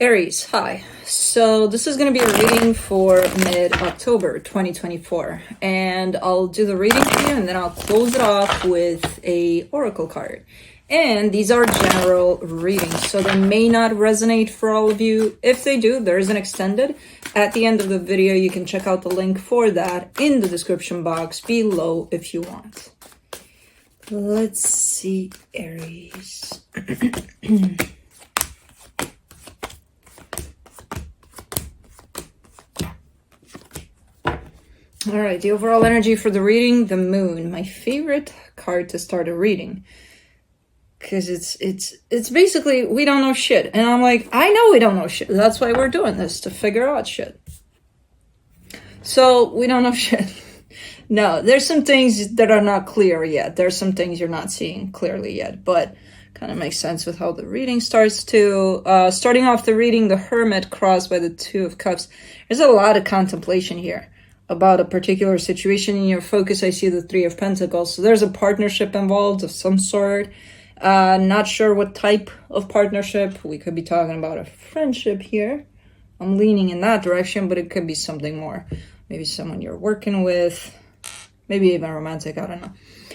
Aries, hi. So this is going to be a reading for mid-October 2024, and I'll do the reading for you and then I'll close it off with a oracle card. And these are general readings, so they may not resonate for all of you. If they do, there is an extended. At the end of the video, you can check out the link for that in the description box below if you want. Let's see, Aries. All right, the overall energy for the reading, the moon, my favorite card to start a reading. Because it's basically, we don't know shit. And I'm like, I know we don't know shit. That's why we're doing this, to figure out shit. So, we don't know shit. No, there's some things that are not clear yet. There's some things you're not seeing clearly yet. But kind of makes sense with how the reading starts to. Starting off the reading, the Hermit crossed by the Two of Cups. There's a lot of contemplation here about a particular situation. In your focus, I see the Three of Pentacles. So there's a partnership involved of some sort. Not sure what type of partnership. We could be talking about a friendship here. I'm leaning in that direction, but it could be something more. Maybe someone you're working with. Maybe even romantic, I don't know.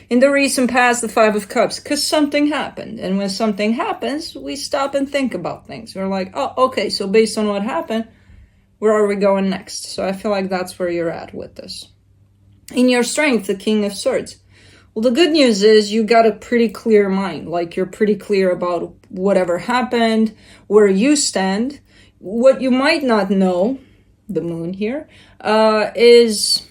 In the recent past, the Five of Cups, because something happened. And when something happens, we stop and think about things. We're like, oh, okay, so based on what happened, where are we going next? So I feel like that's where you're at with this. In your strength, the King of Swords. Well, the good news is you got a pretty clear mind. Like, you're pretty clear about whatever happened, where you stand. What you might not know, the moon here, is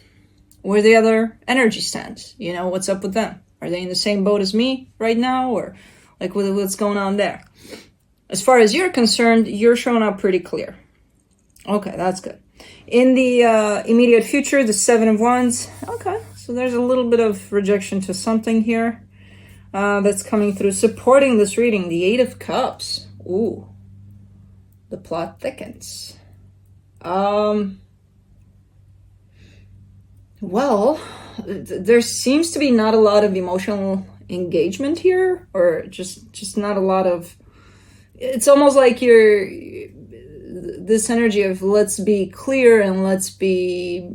where the other energy stands. You know, what's up with them? Are they in the same boat as me right now? Or, like, what's going on there? As far as you're concerned, you're showing up pretty clear. Okay, that's good. In the immediate future, the Seven of Wands. Okay, so there's a little bit of rejection to something here that's coming through. Supporting this reading, the Eight of Cups. Ooh, the plot thickens. Well, there seems to be not a lot of emotional engagement here, or just not a lot of. It's almost like you're. This energy of let's be clear and let's be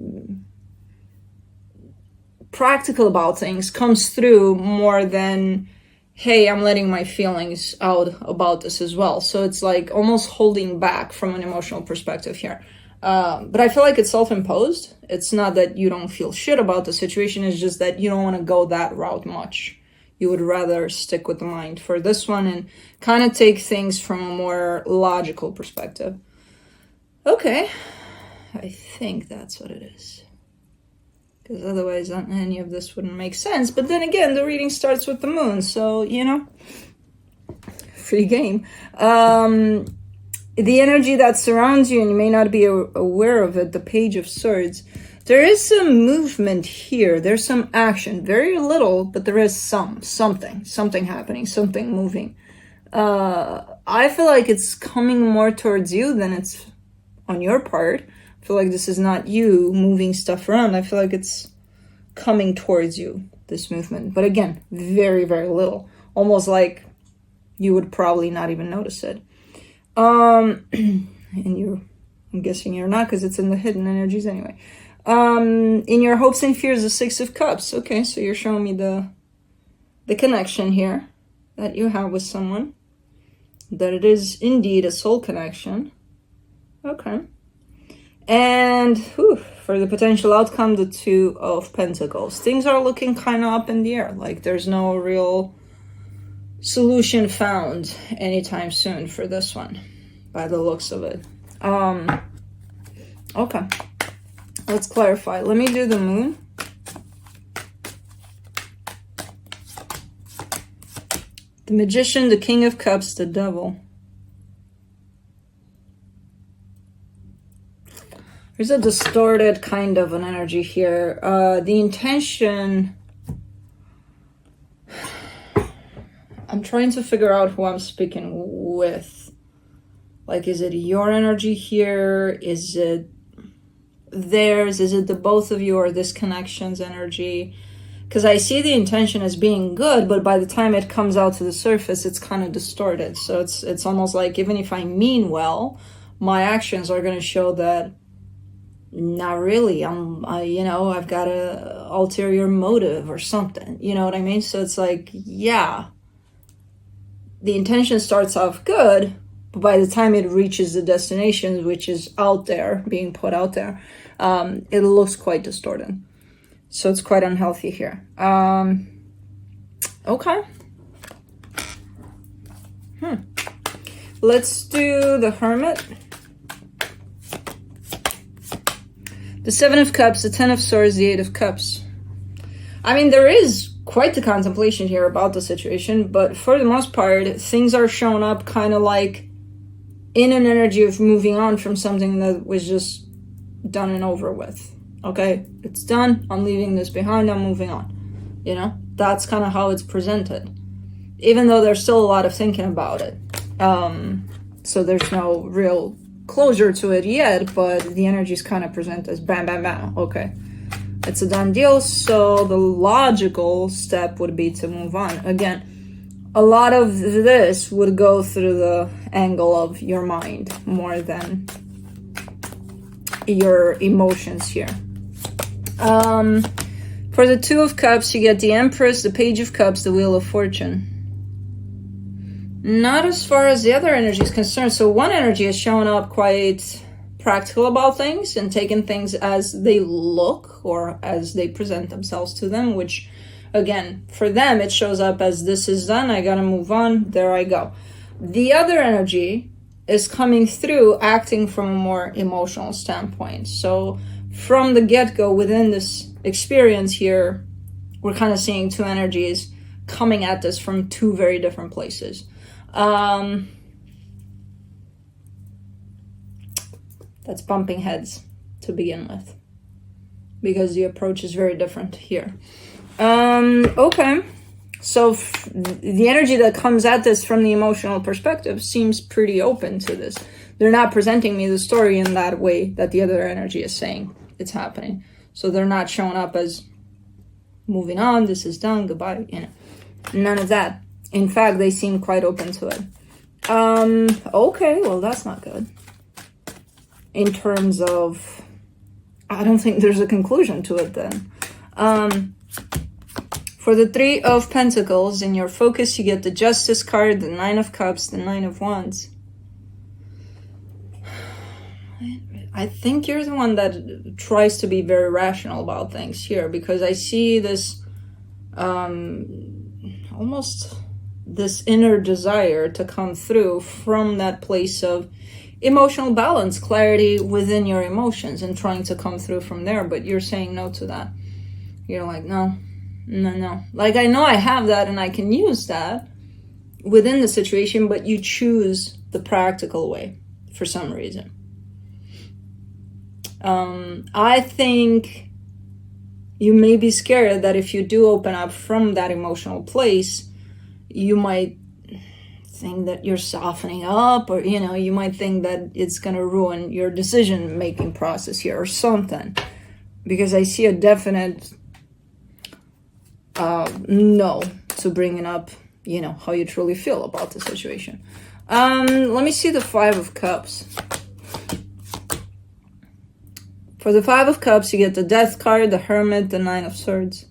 practical about things comes through more than, hey, I'm letting my feelings out about this as well. So it's like almost holding back from an emotional perspective here. But I feel like it's self-imposed. It's not that you don't feel shit about the situation. It's just that you don't want to go that route much. You would rather stick with the mind for this one and kind of take things from a more logical perspective. Okay, I think that's what it is. Because otherwise any of this wouldn't make sense. But then again, the reading starts with the moon. So, you know, free game. The energy that surrounds you, and you may not be aware of it, the Page of Swords. There is some movement here. There's some action. Very little, but there is something happening, something moving. I feel like it's coming more towards you than it's on your part. I feel like this is not you moving stuff around. I feel like it's coming towards you, this movement. But again, very, very little. Almost like you would probably not even notice it. And I'm guessing you're not, because it's in the hidden energies anyway. In your hopes and fears, the Six of Cups. Okay, so you're showing me the connection here that you have with someone. That it is indeed a soul connection. Okay. And for the potential outcome, the Two of Pentacles. Things are looking kind of up in the air. Like there's no real solution found anytime soon for this one, by the looks of it. Okay. Let's clarify. Let me do the moon. The Magician, the King of Cups, the Devil. There's a distorted kind of an energy here. The intention... I'm trying to figure out who I'm speaking with. Like, is it your energy here? Is it theirs? Is it the both of you, or this connection's energy? because I see the intention as being good, but by the time it comes out to the surface, it's kind of distorted. So it's almost like even if I mean well, my actions are going to show that not really. I've got a ulterior motive or something. You know what I mean? So it's like, yeah, the intention starts off good, but by the time it reaches the destination, which is out there, being put out there, it looks quite distorted. So it's quite unhealthy here. Okay. Let's do the Hermit. The Seven of Cups, the Ten of Swords, the Eight of Cups. I mean, there is quite the contemplation here about the situation, but for the most part, things are showing up kind of like in an energy of moving on from something that was just done and over with. Okay, it's done, I'm leaving this behind, I'm moving on. You know, that's kind of how it's presented. Even though there's still a lot of thinking about it. So there's no real closure to it yet, but the energies kind of present as bam, bam, bam. Okay, it's a done deal, so the logical step would be to move on. Again, a lot of this would go through the angle of your mind more than your emotions here. For the Two of Cups, you get the Empress, the Page of Cups, the Wheel of Fortune. Not as far as the other energy is concerned. So one energy is showing up quite practical about things and taking things as they look or as they present themselves to them, which, again, for them, it shows up as this is done, I gotta move on, there I go. The other energy is coming through acting from a more emotional standpoint. So from the get-go within this experience here, we're kind of seeing two energies coming at this from two very different places. That's bumping heads to begin with, because the approach is very different here. Okay, so the energy that comes at this from the emotional perspective seems pretty open to this. They're not presenting me the story in that way that the other energy is saying it's happening. So they're not showing up as moving on, this is done, goodbye, you know, none of that. In fact, they seem quite open to it. Okay, well, that's not good. In terms of, I don't think there's a conclusion to it then. For the Three of Pentacles, in your focus, you get the Justice card, the Nine of Cups, the Nine of Wands. I think you're the one that tries to be very rational about things here, because I see this almost this inner desire to come through from that place of emotional balance, clarity within your emotions, and trying to come through from there. But you're saying no to that. You're like, no. Like, I know I have that and I can use that within the situation, but you choose the practical way for some reason. I think you may be scared that if you do open up from that emotional place, you might think that you're softening up, or, you know, you might think that it's going to ruin your decision-making process here or something. Because I see a definite no to bringing up, you know, how you truly feel about the situation. Let me see the Five of Cups. For the Five of Cups, you get the Death card, the Hermit, the Nine of Swords.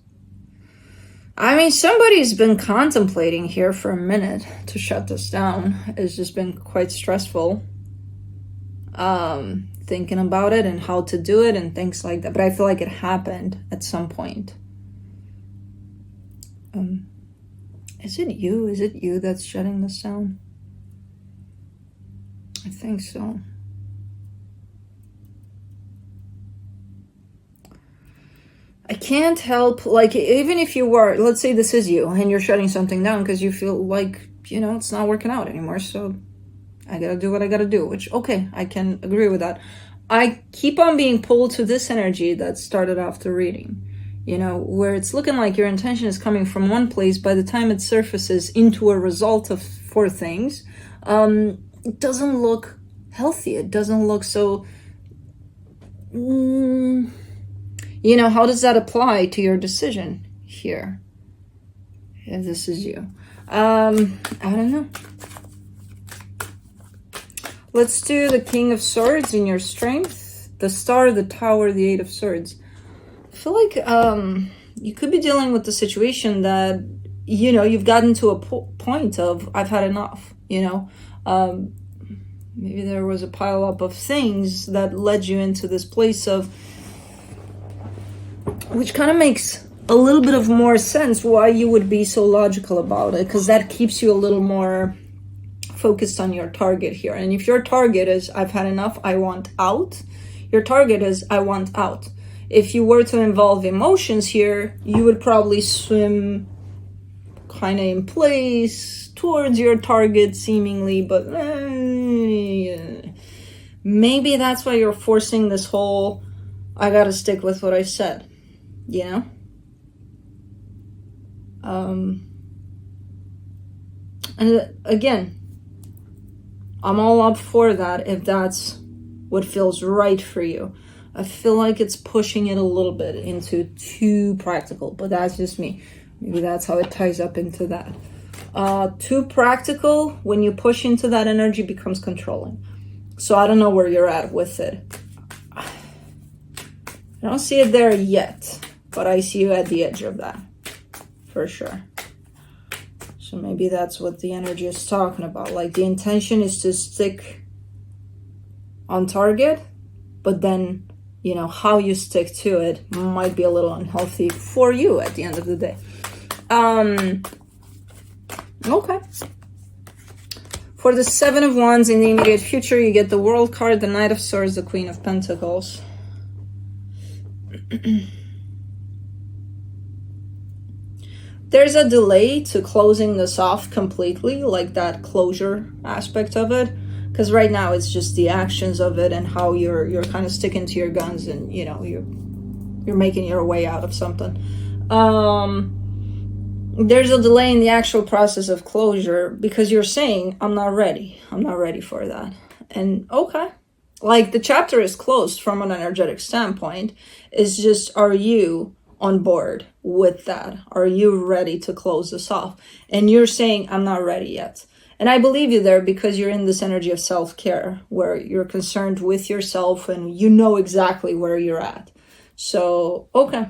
I mean, somebody's been contemplating here for a minute to shut this down. It's just been quite stressful. Thinking about it and how to do it and things like that. But I feel like it happened at some point. Is it you? Is it you that's shutting this down? I think so. I can't help, like, even if you were, let's say this is you and you're shutting something down because you feel like, you know, it's not working out anymore, so I gotta do what I gotta do, which, okay, I can agree with that. I keep on being pulled to this energy that started off the reading, you know, where it's looking like your intention is coming from one place. By the time it surfaces into a result of four things, it doesn't look healthy. It doesn't look so... you know, how does that apply to your decision here, if this is you. I don't know. Let's do the King of Swords in your strength, the Star, the Tower, the Eight of Swords. I feel like you could be dealing with the situation that, you know, you've gotten to a point of, I've had enough, you know. Maybe there was a pile up of things that led you into this place of, which kind of makes a little bit of more sense why you would be so logical about it, because that keeps you a little more focused on your target here. And if your target is, I've had enough, I want out, your target is, I want out. If you were to involve emotions here, you would probably swim kind of in place towards your target seemingly, but maybe that's why you're forcing this whole, I gotta stick with what I said, you know? And again, I'm all up for that if that's what feels right for you. I feel like it's pushing it a little bit into too practical, but that's just me. Maybe that's how it ties up into that. Too practical, when you push into that energy, becomes controlling. So I don't know where you're at with it. I don't see it there yet, but I see you at the edge of that, for sure. So maybe that's what the energy is talking about. Like, the intention is to stick on target, but then, you know, how you stick to it might be a little unhealthy for you at the end of the day. Okay. For the Seven of Wands in the immediate future, you get the World card, the Knight of Swords, the Queen of Pentacles. There's a delay to closing this off completely, like that closure aspect of it, because right now it's just the actions of it and how you're kind of sticking to your guns, and you know you're making your way out of something. There's a delay in the actual process of closure because you're saying, I'm not ready for that. And okay, like, the chapter is closed from an energetic standpoint. It's just, are you on board with that? Are you ready to close this off? And you're saying, I'm not ready yet. And I believe you there because you're in this energy of self-care where you're concerned with yourself and you know exactly where you're at. So, okay.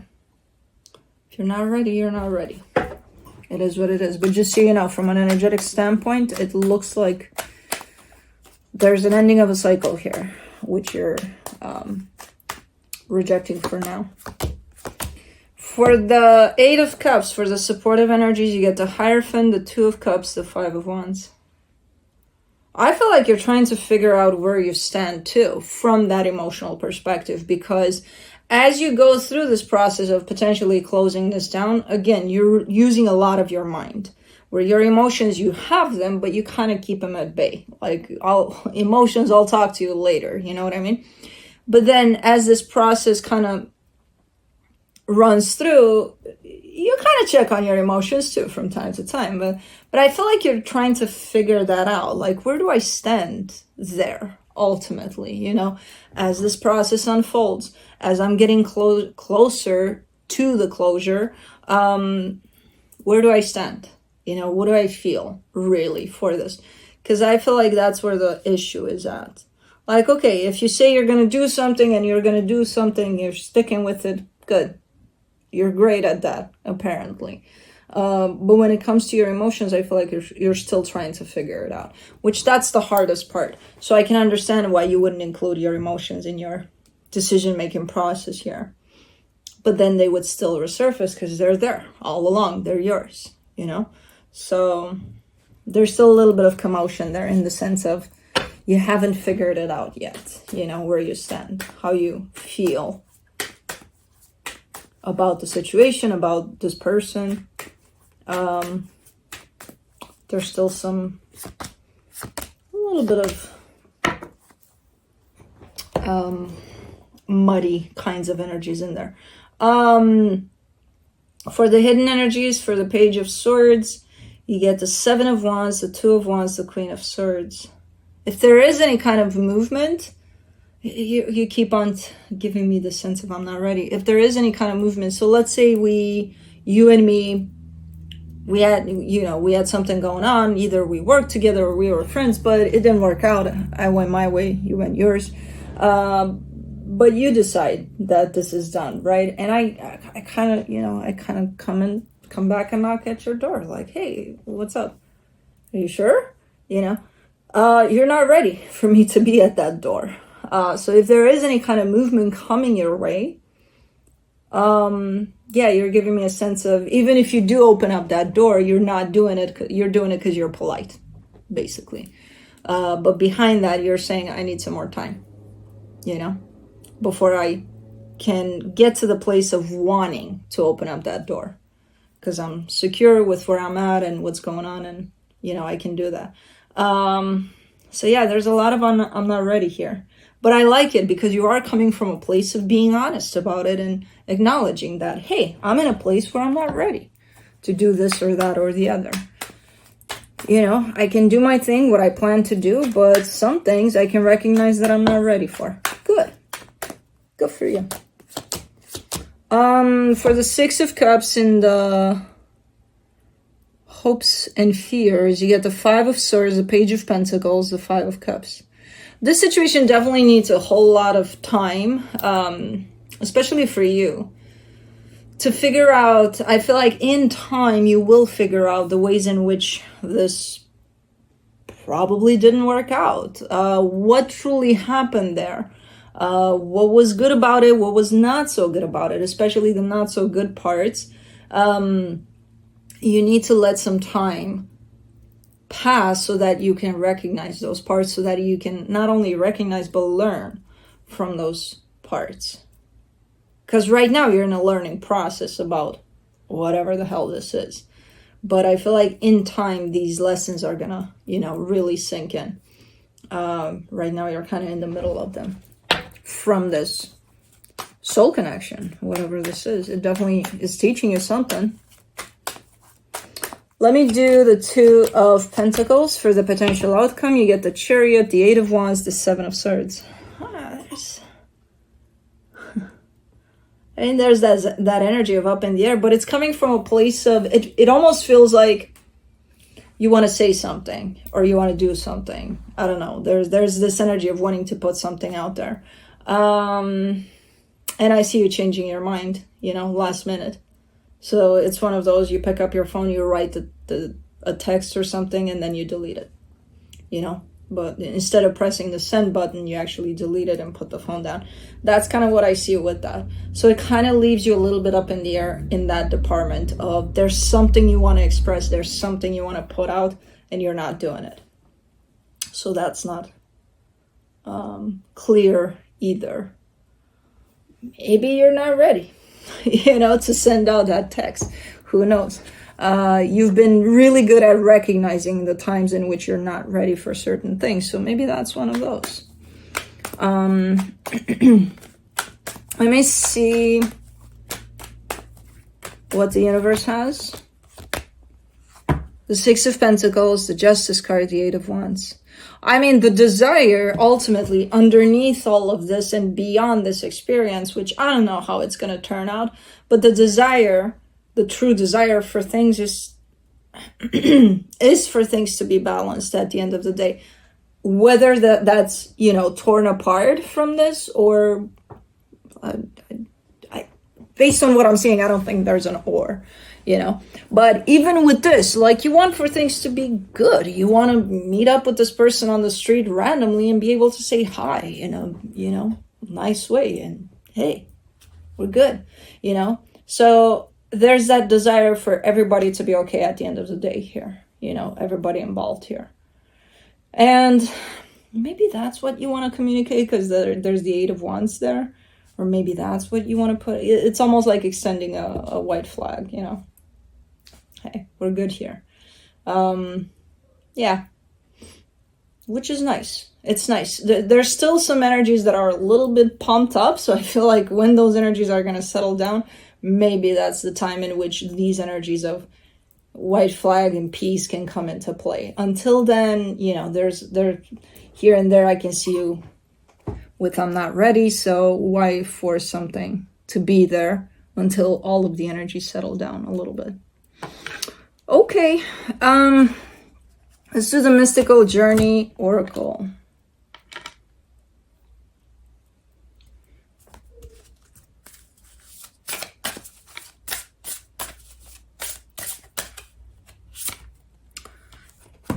If you're not ready, you're not ready. It is what it is. But just so you know, from an energetic standpoint, it looks like there's an ending of a cycle here, which you're rejecting for now. For the Eight of Cups, for the supportive energies, you get the Hierophant, the Two of Cups, the Five of Wands. I feel like you're trying to figure out where you stand too, from that emotional perspective, because as you go through this process of potentially closing this down, again, you're using a lot of your mind, where your emotions, you have them, but you kind of keep them at bay. Like, emotions, I'll talk to you later, you know what I mean? But then as this process kind of runs through, you kind of check on your emotions too from time to time. But I feel like you're trying to figure that out. Like, where do I stand there ultimately, you know, as this process unfolds, as I'm getting closer to the closure, where do I stand? You know, what do I feel really for this? Because I feel like that's where the issue is at. Like, okay, if you say you're going to do something and you're going to do something, you're sticking with it, good. You're great at that, apparently. But when it comes to your emotions, I feel like you're still trying to figure it out, which that's the hardest part. So I can understand why you wouldn't include your emotions in your decision-making process here. But then they would still resurface because they're there all along. They're yours, you know? So there's still a little bit of commotion there in the sense of you haven't figured it out yet, you know, where you stand, how you feel about the situation, about this person. There's still a little bit of muddy kinds of energies in there. For the hidden energies, for the Page of Swords, you get the Seven of Wands, the Two of Wands, the Queen of Swords. If there is any kind of movement, you keep on giving me the sense of I'm not ready. If there is any kind of movement, so let's say you and me, we had something going on. Either we worked together or we were friends, but it didn't work out. I went my way, you went yours. But you decide that this is done, right? And I kind of come back and knock at your door, like, hey, what's up? Are you sure? You're not ready for me to be at that door. So if there is any kind of movement coming your way, you're giving me a sense of, even if you do open up that door, you're not doing it. You're doing it because you're polite, basically. But behind that, you're saying, I need some more time, before I can get to the place of wanting to open up that door, because I'm secure with where I'm at and what's going on, and I can do that. There's a lot of I'm not ready here, but I like it because you are coming from a place of being honest about it and acknowledging that, hey, I'm in a place where I'm not ready to do this or that or the other. I can do my thing, what I plan to do, but some things I can recognize that I'm not ready for. Good for you. For the Six of Cups in the hopes and fears, you get the Five of Swords, the Page of Pentacles, the Five of Cups. This situation definitely needs a whole lot of time, especially for you, to figure out. I feel like in time you will figure out the ways in which this probably didn't work out. What truly happened there? What was good about it? What was not so good about it? Especially the not so good parts. You need to let some time pass so that you can recognize those parts, so that you can not only recognize but learn from those parts. Because right now you're in a learning process about whatever the hell this is. But I feel like in time these lessons are gonna, really sink in. Right now you're kind of in the middle of them. From this soul connection, whatever this is, it definitely is teaching you something. Let me do the Two of Pentacles for the potential outcome. You get the Chariot, the Eight of Wands, the Seven of Swords. There's that energy of up in the air, but it's coming from a place of, it almost feels like you want to say something or you want to do something. I don't know. There's this energy of wanting to put something out there. And I see you changing your mind, last minute. So it's one of those, you pick up your phone, you write a text or something, and then you delete it, But instead of pressing the send button, you actually delete it and put the phone down. That's kind of what I see with that. So it kind of leaves you a little bit up in the air in that department of there's something you want to express, there's something you want to put out, and you're not doing it. So that's not clear either. Maybe you're not ready, to send out that text. Who knows? You've been really good at recognizing the times in which you're not ready for certain things. So maybe that's one of those. Let me see what the universe has. The Six of Pentacles, the Justice card, the Eight of Wands. The desire ultimately underneath all of this and beyond this experience, which I don't know how it's going to turn out, but the desire, the true desire for things is for things to be balanced at the end of the day. Whether that's, torn apart from this or based on what I'm seeing, I don't think there's an or. But even with this, like, you want for things to be good. You want to meet up with this person on the street randomly and be able to say hi in a nice way, and hey, we're good, so there's that desire for everybody to be okay at the end of the day here, everybody involved here. And maybe that's what you want to communicate, because there's the Eight of Wands there, or maybe that's what you want to put. It's almost like extending a white flag, Hey, we're good here. Which is nice. It's nice. There's still some energies that are a little bit pumped up, so I feel like when those energies are going to settle down, maybe that's the time in which these energies of white flag and peace can come into play. Until then, there's here and there I can see you with I'm not ready, so why force something to be there until all of the energy settled down a little bit. Okay, let's do the Mystical Journey Oracle.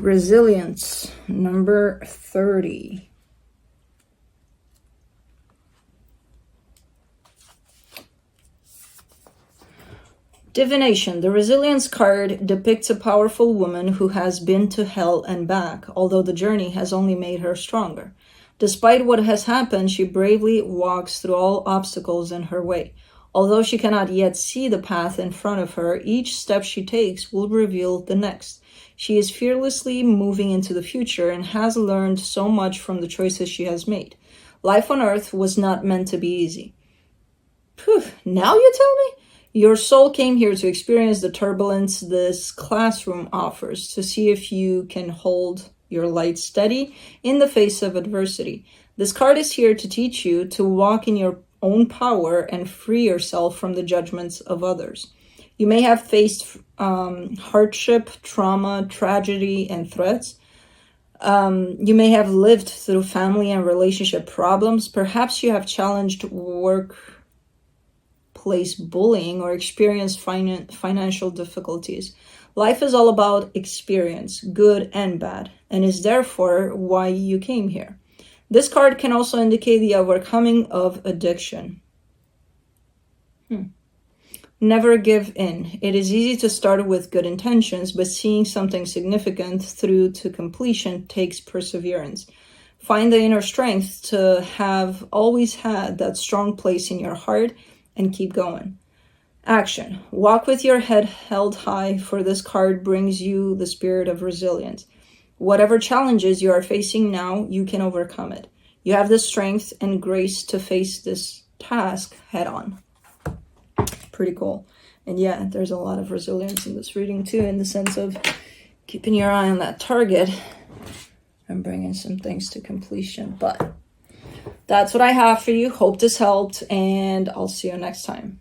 Resilience, number 30. Divination. The Resilience card depicts a powerful woman who has been to hell and back, although the journey has only made her stronger. Despite what has happened, she bravely walks through all obstacles in her way. Although she cannot yet see the path in front of her, each step she takes will reveal the next. She is fearlessly moving into the future and has learned so much from the choices she has made. Life on Earth was not meant to be easy. Phew, now you tell me? Your soul came here to experience the turbulence this classroom offers, to see if you can hold your light steady in the face of adversity. This card is here to teach you to walk in your own power and free yourself from the judgments of others. You may have faced hardship, trauma, tragedy, and threats. You may have lived through family and relationship problems. Perhaps you have challenged workplace bullying or experienced financial difficulties. Life is all about experience, good and bad, and is therefore why you came here. This card can also indicate the overcoming of addiction. Never give in. It is easy to start with good intentions, but seeing something significant through to completion takes perseverance. Find the inner strength to have always had that strong place in your heart and keep going. Action. Walk with your head held high, for this card brings you the spirit of resilience. Whatever challenges you are facing now, you can overcome it. You have the strength and grace to face this task head on. Pretty cool. And yeah, there's a lot of resilience in this reading too, in the sense of keeping your eye on that target and bringing some things to completion. But that's what I have for you. Hope this helped, and I'll see you next time.